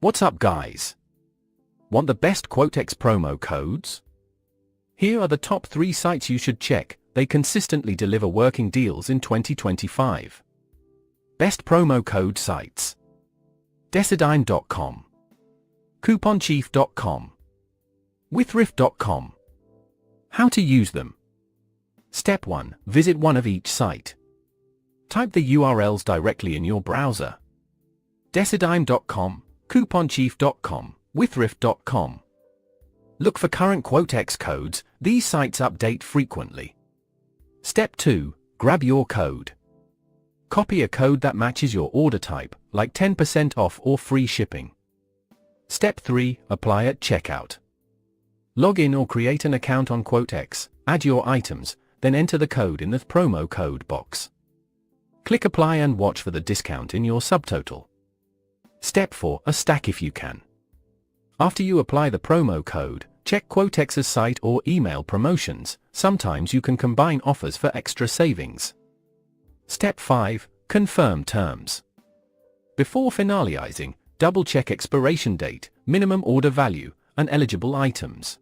What's up, guys? Want the best QuoteX promo codes? Here are the top 3 sites you should check. They consistently deliver working deals in 2025. Best promo code sites: Decidim.com, CouponChief.com, Withrift.com. How to use them. Step 1. Visit one of each site. Type the URLs directly in your browser. Decidim.com, CouponChief.com, Withrift.com. Look for current QuoteX codes. These sites update frequently. Step 2. Grab your code. Copy a code that matches your order type, like 10% off or free shipping. Step 3. Apply at checkout. Log in or create an account on QuoteX, add your items, then enter the code in the promo code box. Click Apply and watch for the discount in your subtotal. Step 4. A stack if you can. After you apply the promo code, check QuoteX's site or email promotions. Sometimes you can combine offers for extra savings. Step 5. Confirm terms. Before finalizing, double-check expiration date, minimum order value, and eligible items.